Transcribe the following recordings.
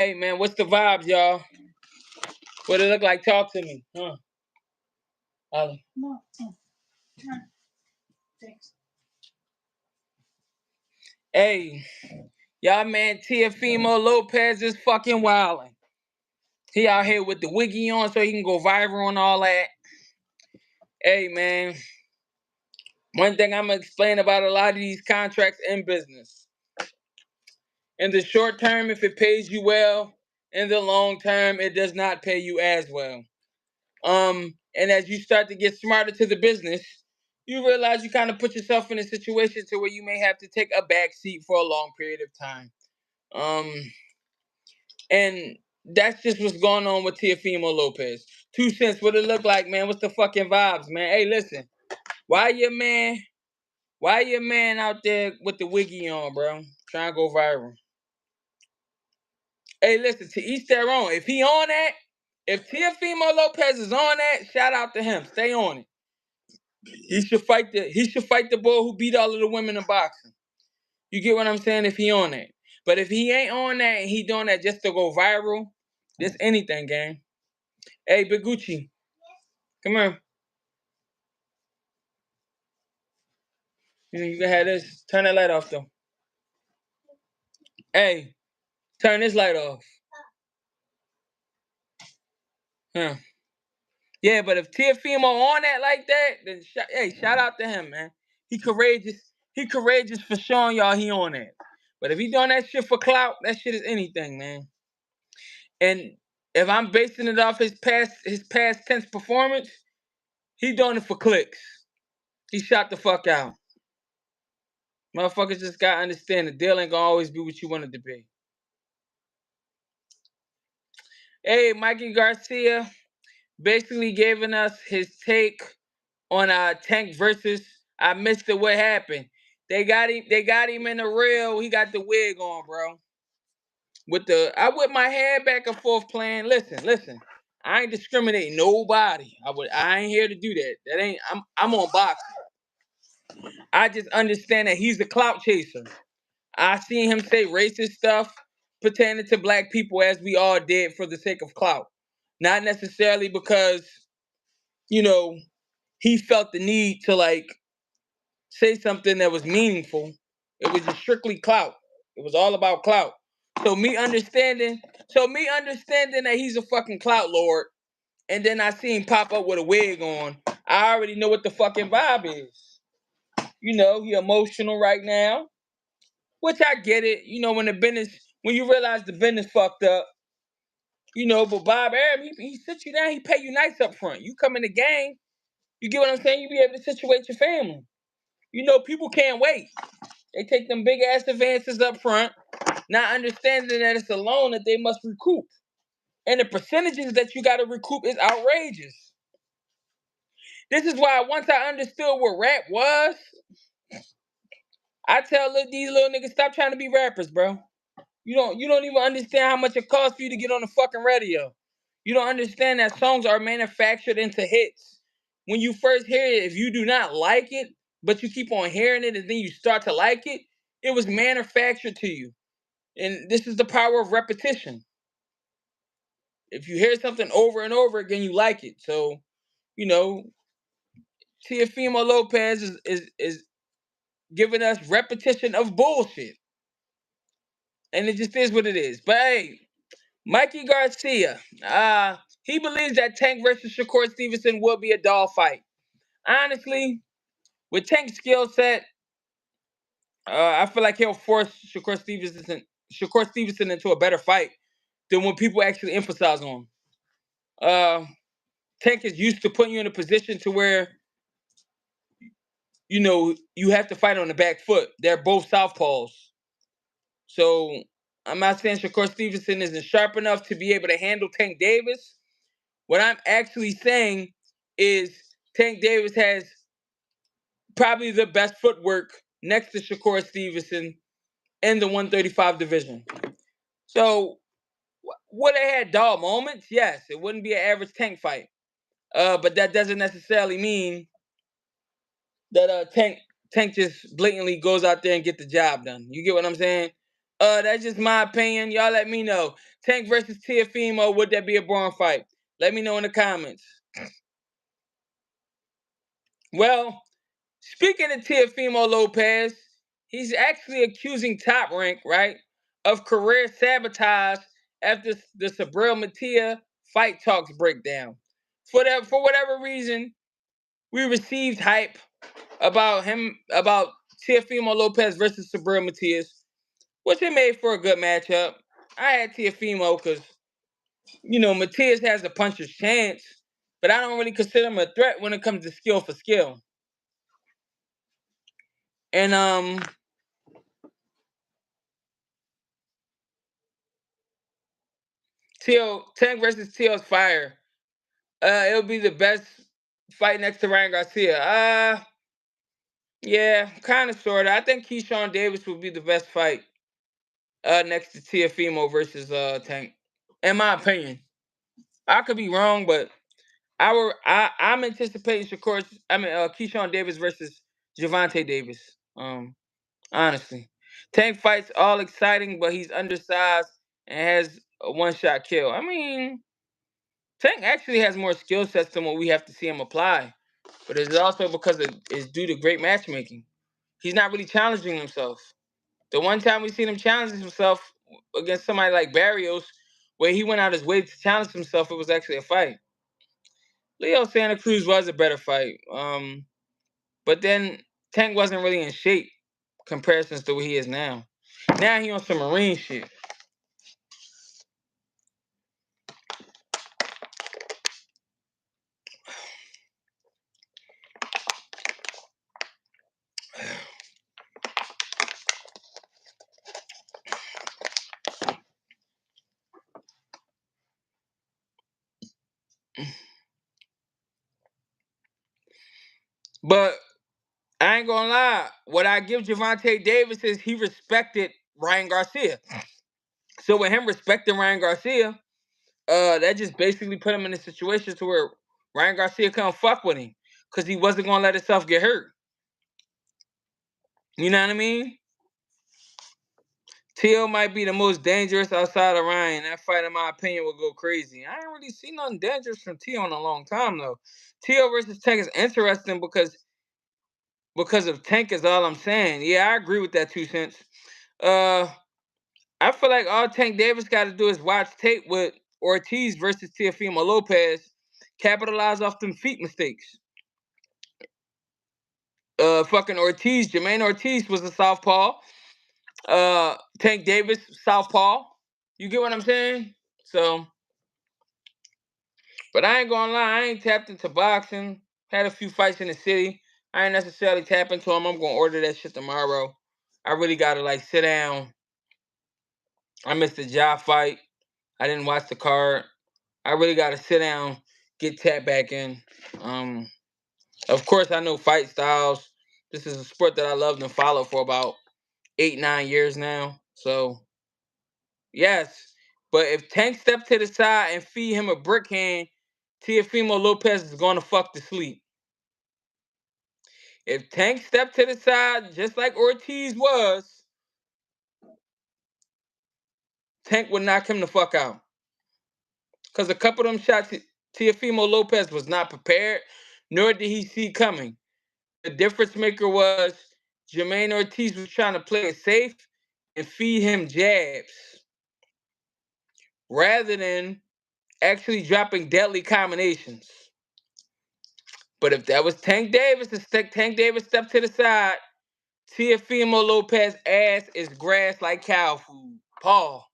Hey man, what's the vibes, y'all? What it look like? Talk to me. Huh? Ali. No. Thanks. Hey, y'all man, Teofimo Lopez is fucking wilding. He out here with the wiggy on so he can go viral and all that. Hey man, one thing I'm gonna explain about a lot of these contracts in business. In the short term, if it pays you well, in the long term, it does not pay you as well. And as you start to get smarter to the business, you realize you kind of put yourself in a situation to where you may have to take a back seat for a long period of time. Um, and that's just what's going on with Teofimo Lopez. 2 cents, what it look like, man? What's the fucking vibes, man? Hey, listen, why your man out there with the wiggy on, bro? Trying to go viral. Hey, listen, to each their own. If he on that, if Teofimo Lopez is on that, shout out to him. Stay on it. He should fight the boy who beat all of the women in boxing. You get what I'm saying? If he on that. But if he ain't on that and he doing that just to go viral, this anything, gang. Hey, Big Gucci, come here. You can have this. Turn that light off though. Hey, turn this light off. Huh. Yeah, but if Teofimo on that like that, then hey, shout out to him, man. He courageous. He courageous for showing y'all he on that. But if he doing that shit for clout, that shit is anything, man. And if I'm basing it off his past tense performance, he doing it for clicks. He shot the fuck out. Motherfuckers just gotta understand the deal ain't gonna always be what you want it to be. Hey, Mikey Garcia basically giving us his take on Tank versus. I missed it. What happened? They got him in the rail. He got the wig on, bro. I whip my head back and forth playing. Listen. I ain't discriminating nobody. I ain't here to do that. That ain't I'm on boxing. I just understand that he's a clout chaser. I seen him say racist stuff pertaining to black people as we all did for the sake of clout. Not necessarily because, you know, he felt the need to like say something that was meaningful. It was just strictly clout. It was all about clout. So me understanding that he's a fucking clout lord, and then I see him pop up with a wig on, I already know what the fucking vibe is. You know, he emotional right now, which I get it. You know, when you realize the business fucked up, you know, but Bob Arum, he sits you down, he pay you nice up front. You come in the game, you get what I'm saying? You be able to situate your family. You know, people can't wait. They take them big ass advances up front, not understanding that it's a loan that they must recoup. And the percentages that you got to recoup is outrageous. This is why once I understood what rap was, I tell these little niggas, stop trying to be rappers, bro. You don't even understand how much it costs for you to get on the fucking radio. You don't understand that songs are manufactured into hits. When you first hear it, if you do not like it, but you keep on hearing it and then you start to like it, it was manufactured to you. And this is the power of repetition. If you hear something over and over again, you like it. So, you know, Teofimo Lopez is giving us repetition of bullshit. And it just is what it is. But hey, Mikey Garcia, he believes that Tank versus Shakur Stevenson will be a dog fight. Honestly, with Tank's skill set, I feel like he'll force Shakur Stevenson into a better fight than when people actually emphasize on him. Tank is used to putting you in a position to where, you know, you have to fight on the back foot. They're both southpaws. So I'm not saying Shakur Stevenson isn't sharp enough to be able to handle Tank Davis. What I'm actually saying is Tank Davis has probably the best footwork next to Shakur Stevenson in the 135 division. So would it have dog moments? Yes, it wouldn't be an average Tank fight. But that doesn't necessarily mean that Tank just blatantly goes out there and get the job done. You get what I'm saying? That's just my opinion. Y'all let me know. Tank versus Teofimo, would that be a boring fight? Let me know in the comments. Well, speaking of Teofimo Lopez, he's actually accusing Top Rank, right, of career sabotage after the Sabril Matia fight talks breakdown. For whatever reason, we received hype about Teofimo Lopez versus Sabril Matias, which it made for a good matchup. I had Teofimo because Matias has a puncher's chance, but I don't really consider him a threat when it comes to skill for skill. And Tank versus Teal's fire. It'll be the best fight next to Ryan Garcia. Yeah, kind of, sort of. I think Keyshawn Davis would be the best fight next to Teofimo versus Tank, in my opinion. I could be wrong, but I'm anticipating Keyshawn Davis versus Javante Davis. Honestly, Tank fights all exciting, but he's undersized and has a one-shot kill. I mean, Tank actually has more skill sets than what we have to see him apply, but it's also because it's due to great matchmaking. He's not really challenging himself. The one time we seen him challenge himself against somebody like Barrios, where he went out his way to challenge himself, it was actually a fight. Leo Santa Cruz was a better fight. But then Tank wasn't really in shape comparisons to what he is now. Now he on some Marine shit. But I ain't gonna lie. What I give Javante Davis is he respected Ryan Garcia. So with him respecting Ryan Garcia, that just basically put him in a situation to where Ryan Garcia couldn't fuck with him because he wasn't gonna let himself get hurt. You know what I mean? Tio might be the most dangerous outside of Ryan. That fight, in my opinion, will go crazy. I ain't really seen nothing dangerous from Tio in a long time though. Tio versus Tank is interesting because of Tank is all I'm saying. Yeah, I agree with that 2 cents. Uh, I feel like all Tank Davis got to do is watch tape with Ortiz versus Teofimo Lopez, capitalize off them feet mistakes. Fucking Ortiz, Jermaine Ortiz was a southpaw. Tank Davis, southpaw. You get what I'm saying? So, but I ain't gonna lie, I ain't tapped into boxing. Had a few fights in the city. I ain't necessarily tapped into them. I'm gonna order that shit tomorrow. I really gotta like sit down. I missed the job fight. I didn't watch the card. I really gotta sit down, get tapped back in. Um, of course, I know fight styles. This is a sport that I loved and followed for about 8, 9 years now. So yes, but if Tank steps to the side and feed him a brick hand, Teofimo Lopez is gonna fuck to sleep. If Tank stepped to the side, just like Ortiz was, Tank would knock him the fuck out. Because a couple of them shots, Teofimo Lopez was not prepared, nor did he see coming. The difference maker was Jermaine Ortiz was trying to play it safe and feed him jabs rather than actually dropping deadly combinations. But if that was Tank Davis, Tank Davis stepped to the side, Teofimo Lopez ass is grass like cow food. Paul.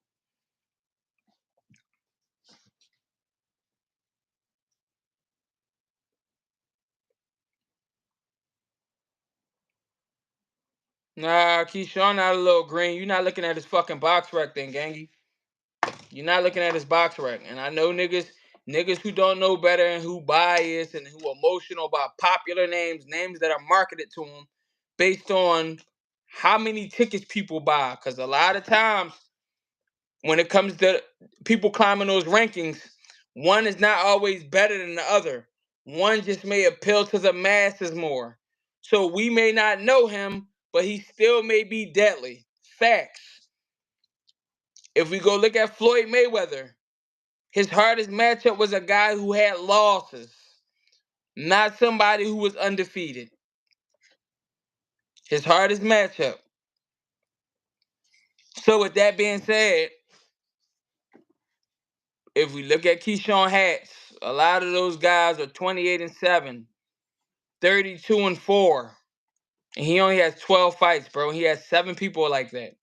Nah, Keyshawn not a little green. You're not looking at his fucking box rec then, gangy. You're not looking at his box rec. And I know niggas who don't know better and who bias and who emotional about popular names that are marketed to them based on how many tickets people buy. Because a lot of times when it comes to people climbing those rankings, one is not always better than the other. One just may appeal to the masses more. So we may not know him, but he still may be deadly. Facts. If we go look at Floyd Mayweather, his hardest matchup was a guy who had losses, not somebody who was undefeated. His hardest matchup. So with that being said, if we look at Keyshawn Hatch, a lot of those guys are 28-7, 32-4. And he only has 12 fights, bro. He has 7 people like that.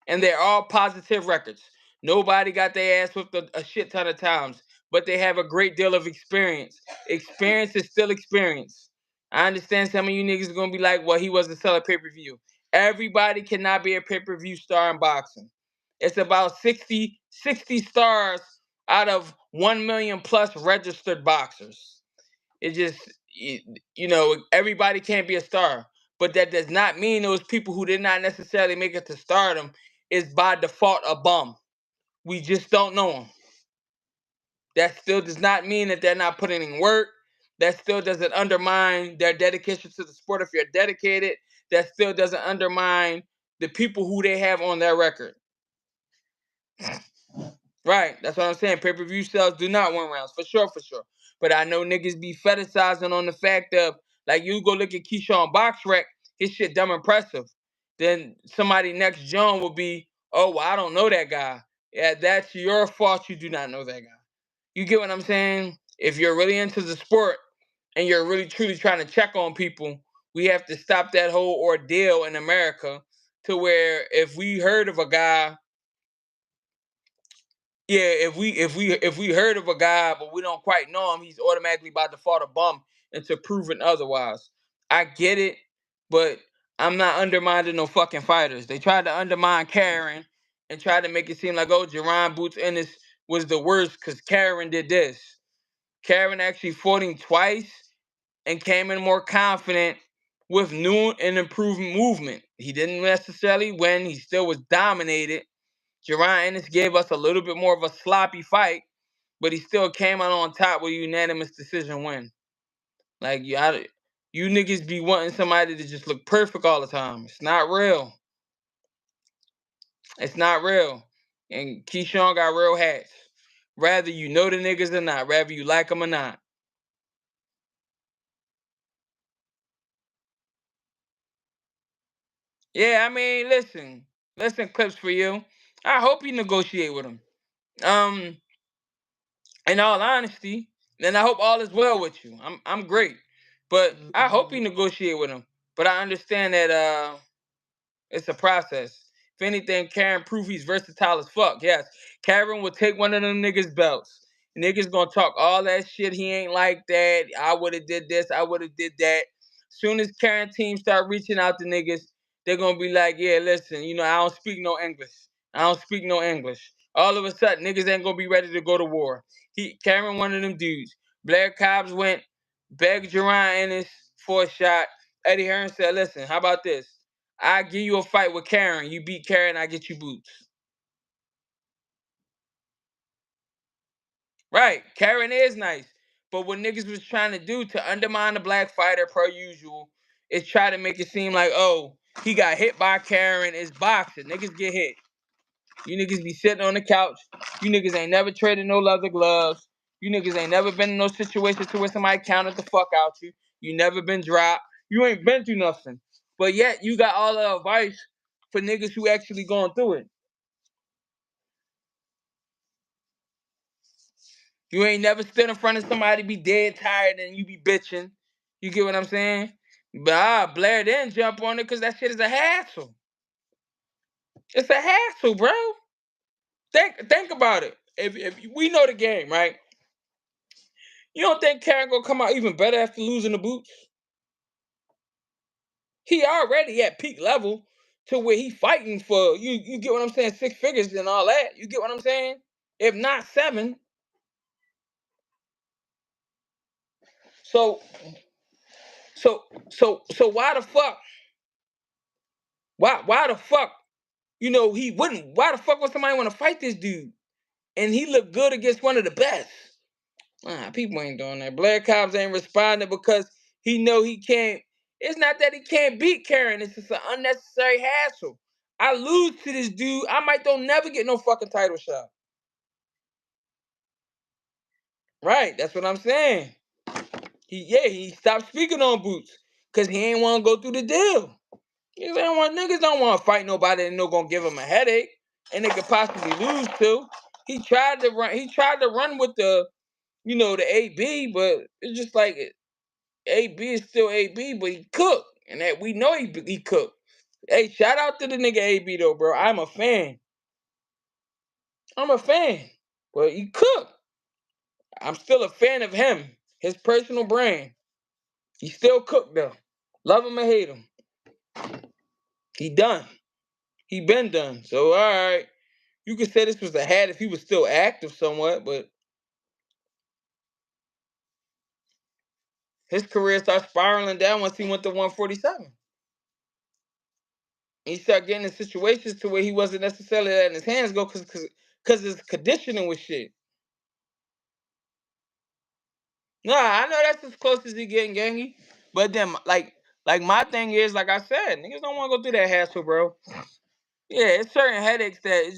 And they're all positive records. Nobody got their ass whipped a shit ton of times, but they have a great deal of experience. Experience is still experience. I understand some of you niggas are going to be like, well, he wasn't selling pay-per-view. Everybody cannot be a pay-per-view star in boxing. It's about 60 stars out of 1 million plus registered boxers. It just, everybody can't be a star. But that does not mean those people who did not necessarily make it to stardom is by default a bum. We just don't know them. That still does not mean that they're not putting in work. That still doesn't undermine their dedication to the sport if you're dedicated. That still doesn't undermine the people who they have on their record. Right, that's what I'm saying. Pay-per-view sales do not win rounds, for sure, for sure. But I know niggas be fetishizing on the fact of, like, you go look at Keyshawn BoxRec, his shit dumb impressive. Then somebody next John will be, oh, well, I don't know that guy. Yeah, that's your fault you do not know that guy. You get what I'm saying? If you're really into the sport and you're really truly trying to check on people, we have to stop that whole ordeal in America to where if we heard of a guy, yeah, if we heard of a guy but we don't quite know him, he's automatically by default a bum until proven otherwise. I get it, but I'm not undermining no fucking fighters. They tried to undermine Karen and tried to make it seem like, oh, Jerron Boots Ennis was the worst because Karen did this. Karen actually fought him twice and came in more confident with new and improved movement. He didn't necessarily win. He still was dominated. Jerron Ennis gave us a little bit more of a sloppy fight, but he still came out on top with a unanimous decision win. Like, you niggas be wanting somebody to just look perfect all the time. It's not real. It's not real. And Keyshawn got real hats. Rather you know the niggas or not. Rather you like them or not. Yeah, I mean, listen, clips for you. I hope you negotiate with him. Um, in all honesty, and I hope all is well with you. I'm great, but I hope you negotiate with him. But I understand that it's a process. If anything, Karen proved he's versatile as fuck. Yes, Karen will take one of them niggas' belts. Niggas gonna talk all that shit. He ain't like that. I would have did this. I would have did that. Soon as Karen team start reaching out to niggas, they're gonna be like, yeah, listen, I don't speak no English. I don't speak no English. All of a sudden, niggas ain't gonna be ready to go to war. Karen, one of them dudes. Blair Cobbs went, begged Jerron Ennis for a shot. Eddie Hearn said, listen, how about this? I give you a fight with Karen. You beat Karen, I get you boots. Right. Karen is nice. But what niggas was trying to do to undermine the black fighter per usual is try to make it seem like, oh, he got hit by Karen. It's boxing. Niggas get hit. You niggas be sitting on the couch. You niggas ain't never traded no leather gloves. You niggas ain't never been in no situation to where somebody counted the fuck out you. You never been dropped. You ain't been through nothing. But yet you got all the advice for niggas who actually going through it. You ain't never stood in front of somebody be dead tired and you be bitching. You get what I'm saying? But Blair didn't jump on it because that shit is a hassle. It's a hassle, bro. Think about it. If we know the game, right? You don't think Karen gonna come out even better after losing the boots? He already at peak level to where he fighting for you. You get what I'm saying? 6 figures and all that. You get what I'm saying? If not 7. So so why the fuck? Why the fuck? He wouldn't. Why the fuck would somebody want to fight this dude? And he looked good against one of the best. People ain't doing that. Blair Cobbs ain't responding because he know he can't. It's not that he can't beat Karen. It's just an unnecessary hassle. I lose to this dude, I might don't never get no fucking title shot. Right, that's what I'm saying. He stopped speaking on Boots because he ain't want to go through the deal. Niggas don't want to fight nobody that no gonna give him a headache and they could possibly lose to. He tried to run. He tried to run with the AB, but it's just like AB is still AB, but he cooked, and that we know he cooked. Hey, shout out to the nigga AB though, bro. I'm a fan. I'm a fan, but he cooked. I'm still a fan of him, his personal brand. He still cooked though. Love him or hate him, he done. He been done. So all right, you could say this was a hat if he was still active somewhat, but his career started spiraling down once he went to 147. He started getting in situations to where he wasn't necessarily letting his hands go because his conditioning was shit. Nah, I know that's as close as he getting, gangy. But then, like my thing is, like I said, niggas don't want to go through that hassle, bro. Yeah, it's certain headaches that it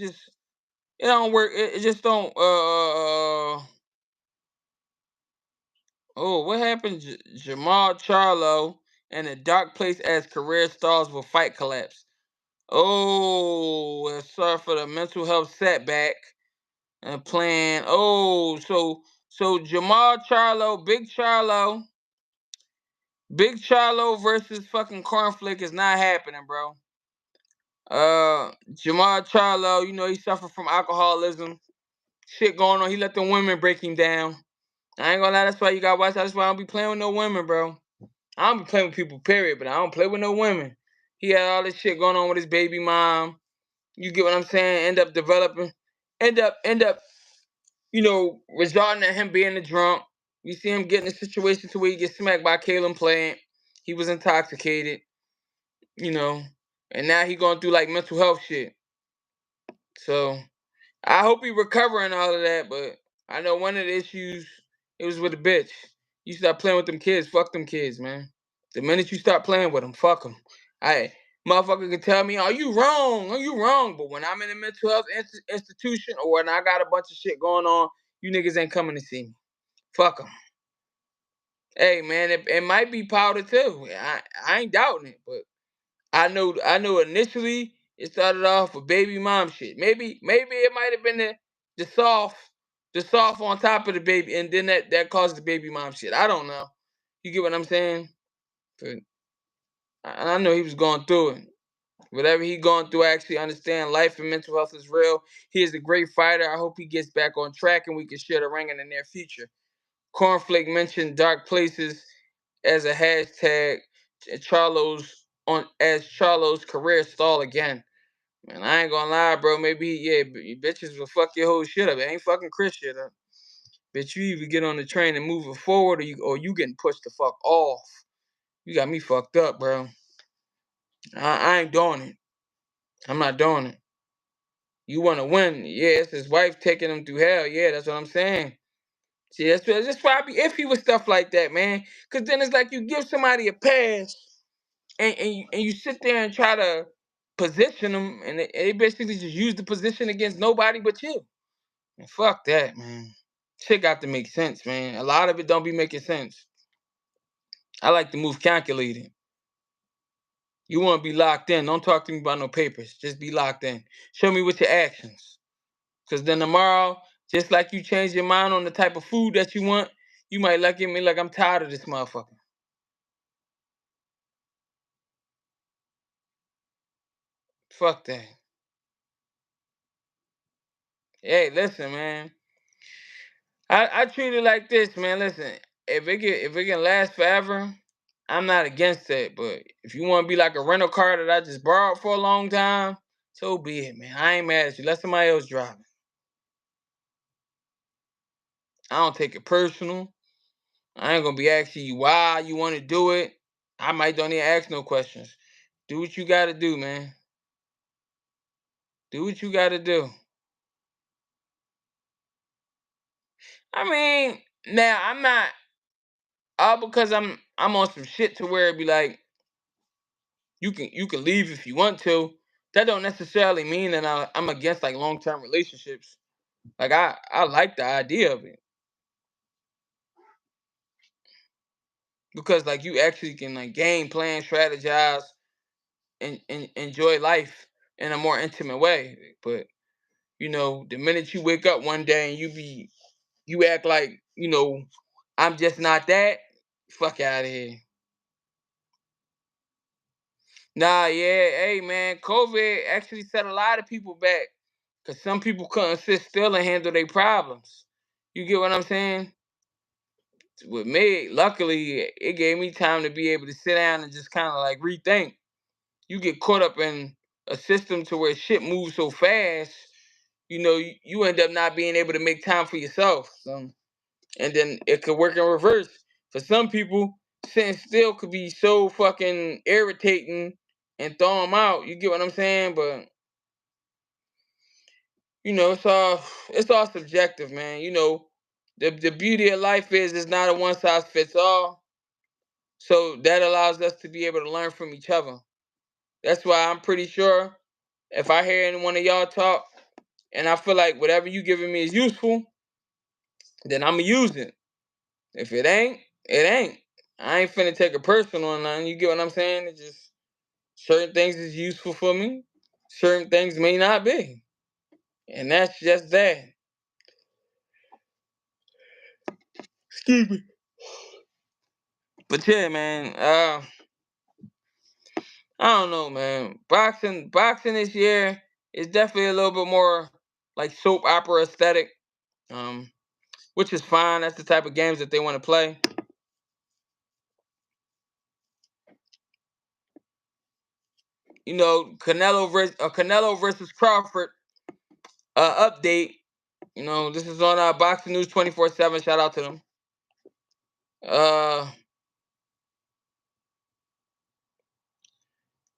don't work. It just don't. Oh, what happened? Jamal Charlo in a dark place as career stalls will fight collapse. Oh, sorry for the mental health setback and plan. Oh, so Jamal Charlo, Big Charlo versus fucking Cornflake is not happening, bro. Jamal Charlo, he suffered from alcoholism. Shit going on. He let the women break him down. I ain't gonna lie, that's why you gotta watch. That's why I don't be playing with no women, bro. I don't be playing with people, period, but I don't play with no women. He had all this shit going on with his baby mom. You get what I'm saying? End up, resorting to him being a drunk. You see him getting in a situation to where he gets smacked by Kalen Plant. He was intoxicated, you know, and now he going through like mental health shit. So I hope he recovering all of that, but I know one of the issues it was with a bitch. You stop playing with them kids, fuck them kids, man. The minute you start playing with them, fuck them. I Motherfucker can tell me, "Are you wrong? Are you wrong?" But when I'm in a mental health institution or when I got a bunch of shit going on, you niggas ain't coming to see me. Fuck them. Hey man, it might be powder too. I ain't doubting it, but I know initially it started off with baby mom shit. Maybe it might have been the soft on top of the baby, and then that caused the baby mom shit. I don't know. You get what I'm saying? But I know he was going through it. Whatever he going through, I actually understand life and mental health is real. He is a great fighter. I hope he gets back on track and we can share the ring in the near future. Cornflake mentioned dark places as a hashtag. Charlo's career stall again. Man, I ain't gonna lie, bro. Maybe bitches will fuck your whole shit up. It ain't fucking Chris shit up. Bitch, you either get on the train and move it forward, or you getting pushed the fuck off. You got me fucked up, bro. I ain't doing it. I'm not doing it. You want to win? Yeah, it's his wife taking him through hell. Yeah, that's what I'm saying. See, that's why I be iffy with stuff like that, man. Cause then it's like you give somebody a pass, and you sit there and try to position them, and they basically just use the position against nobody but you. And fuck that, man. Shit got to make sense, man. A lot of it don't be making sense. I like to move calculated. You want to be locked in. Don't talk to me about no papers. Just be locked in. Show me with your actions. Because then tomorrow, just like you change your mind on the type of food that you want, you might look at me like I'm tired of this motherfucker. Fuck that. Hey, listen, man. I treat it like this, man. Listen, if it can last forever, I'm not against that. But if you want to be like a rental car that I just borrowed for a long time, so be it, man. I ain't mad at you. Let somebody else drive it. I don't take it personal. I ain't gonna be asking you why you want to do it. I might don't even ask no questions. Do what you gotta do, man. Do what you gotta do. I mean, now I'm not all because I'm on some shit to where it be like you can leave if you want to, That don't necessarily mean that I'm against like long-term relationships. Like I like the idea of it because like you actually can like game plan, strategize, and enjoy life in a more intimate way. But the minute you wake up one day and you act like I'm just not that. Fuck out of here. Nah, yeah, hey man, COVID actually set a lot of people back because some people couldn't sit still and handle their problems. You get what I'm saying? With me, luckily, it gave me time to be able to sit down and just kind of like rethink. You get caught up in a system to where shit moves so fast, you end up not being able to make time for yourself. So, and then it could work in reverse. For some people, sitting still could be so fucking irritating and throw them out. You get what I'm saying? But it's all subjective, man. The beauty of life is it's not a one size fits all. So that allows us to be able to learn from each other. That's why I'm pretty sure if I hear any one of y'all talk and I feel like whatever you giving me is useful, then I'ma use it. If it ain't, it ain't. I ain't finna take it personal or nothing. You get what I'm saying? It's just certain things is useful for me. Certain things may not be. And that's just that. Excuse me. But yeah, man, I don't know, man. Boxing this year is definitely a little bit more like soap opera aesthetic. Um, which is fine. That's the type of games that they want to play. Canelo versus Crawford update. This is on Boxing News 24/7. Shout out to them. Uh,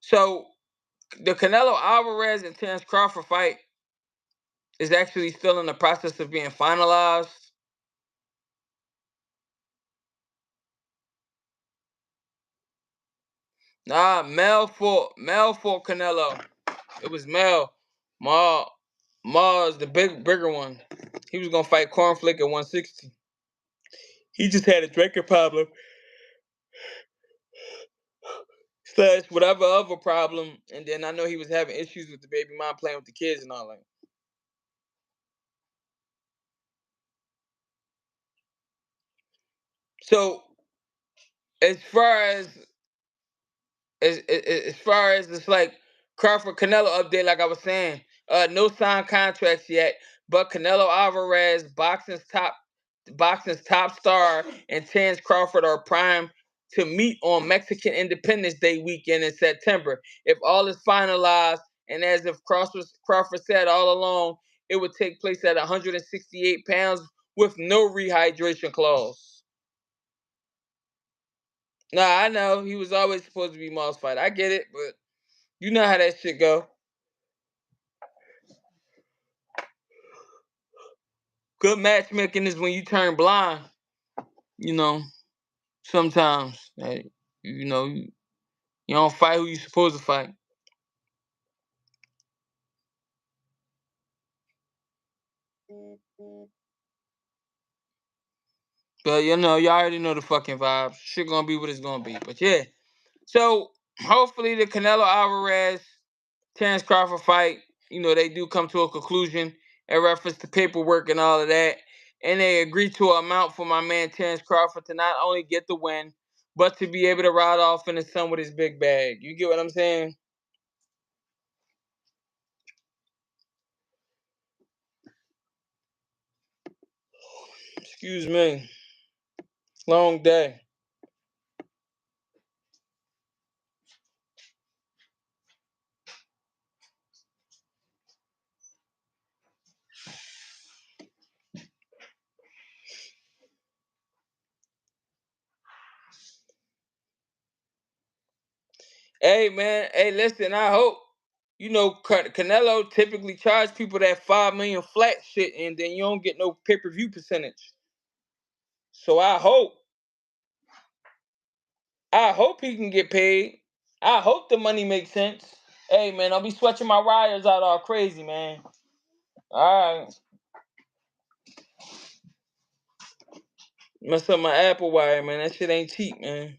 so the Canelo Alvarez and Terrance Crawford fight is actually still in the process of being finalized. Nah, Mel for Canelo. It was Mel. Ma Ma is the bigger one. He was gonna fight Cornflake at 160. He just had a drinking problem slash whatever other problem, and then I know he was having issues with the baby mom playing with the kids and all that. So as far as it's like Crawford Canelo update, like I was saying, no signed contracts yet, but Canelo Alvarez, boxing's top star, and Terrence Crawford are primed to meet on Mexican Independence Day weekend in September. If all is finalized, and as if Crawford said all along, it would take place at 168 pounds with no rehydration clause. Nah, I know he was always supposed to be Moss fight. I get it, but you know how that shit go. Good matchmaking is when you turn blind. You know, sometimes you don't fight who you supposed to fight. But you already know the fucking vibes. Shit gonna be what it's gonna be. But yeah. So hopefully the Canelo Alvarez Terrence Crawford fight, they do come to a conclusion in reference to paperwork and all of that. And they agree to an amount for my man Terrence Crawford to not only get the win, but to be able to ride off in the sun with his big bag. You get what I'm saying? Excuse me. Long day. Hey man, hey listen, I hope Canelo typically charge people that 5 million flat shit, and then you don't get no pay-per-view percentage. So I hope he can get paid. I hope the money makes sense. Hey, man, don't be switching my wires out all crazy, man. All right. Mess up my Apple wire, man. That shit ain't cheap, man.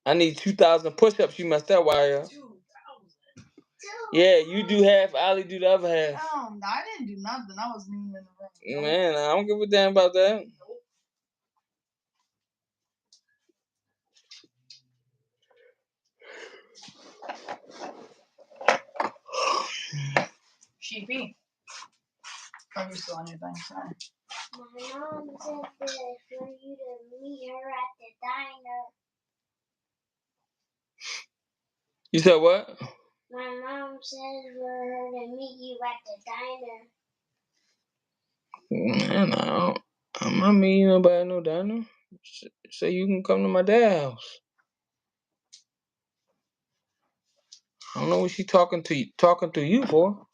I need 2,000 push-ups. You messed that wire up. 2,000. Yeah, you do half. Ali do the other half. I didn't do nothing. I wasn't even in the room. Man, I don't give a damn about that. Sheepy. Are you still on your thing? Sorry. My mom said that for you to meet her at the diner. You said what? My mom said for her to meet you at the diner. Man, I'm not meeting nobody at no diner. So you can come to my dad's house. I don't know what she talking to you for.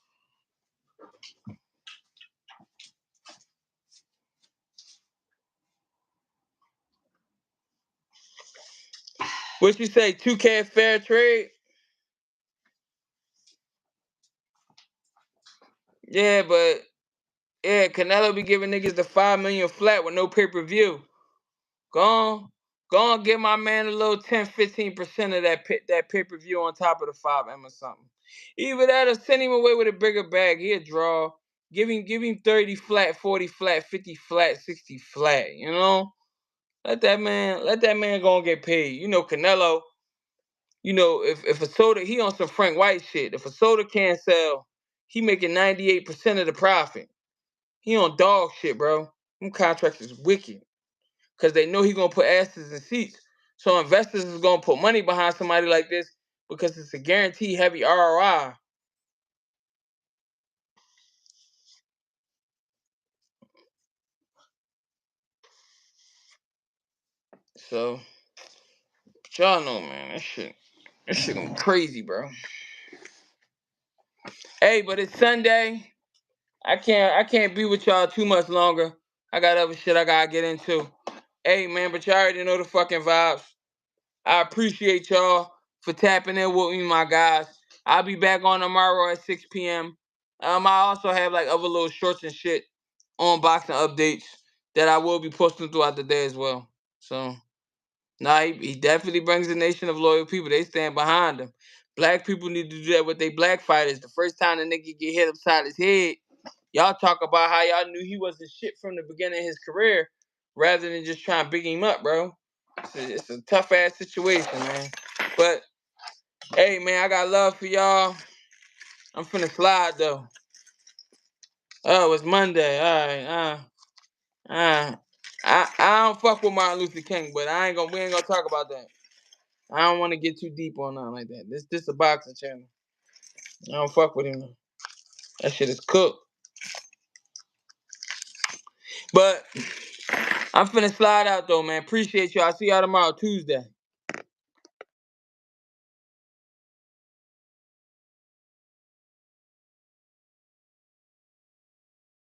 What she say? 2K fair trade? Yeah, but yeah, Canelo be giving niggas the 5 million flat with no pay-per-view. Go on, give my man a little 10-15% of that pay-per-view on top of the 5M or something. Either that or send him away with a bigger bag. He'll draw. Give him 30 flat, 40 flat, 50 flat, 60 flat, you know? Let that man go and get paid. You know, Canelo, you know, if a soda, he on some Frank White shit. If a soda can't sell, he making 98% of the profit. He on dog shit, bro. Them contracts is wicked. Because they know he gonna put asses in seats. So investors is gonna put money behind somebody like this because it's a guaranteed heavy ROI. So, but y'all know, man, that shit gonna be crazy, bro. Hey, but it's Sunday. I can't be with y'all too much longer. I got other shit I gotta get into. Hey, man, but y'all already know the fucking vibes. I appreciate y'all for tapping in with me, my guys. I'll be back on tomorrow at 6 p.m. I also have like other little shorts and shit on boxing updates that I will be posting throughout the day as well. So, nah, he definitely brings a nation of loyal people. They stand behind him. Black people need to do that with their black fighters. The first time the nigga get hit upside his head, y'all talk about how y'all knew he wasn't shit from the beginning of his career rather than just trying to big him up, bro. It's a tough ass situation, man. But hey, man, I got love for y'all. I'm finna slide though. Oh, it's Monday. All right. I don't fuck with Martin Luther King, but we ain't gonna talk about that. I don't want to get too deep on nothing like that. This a boxing channel. I don't fuck with him. That shit is cooked. But I'm finna slide out though, man. Appreciate y'all. I see y'all tomorrow, Tuesday.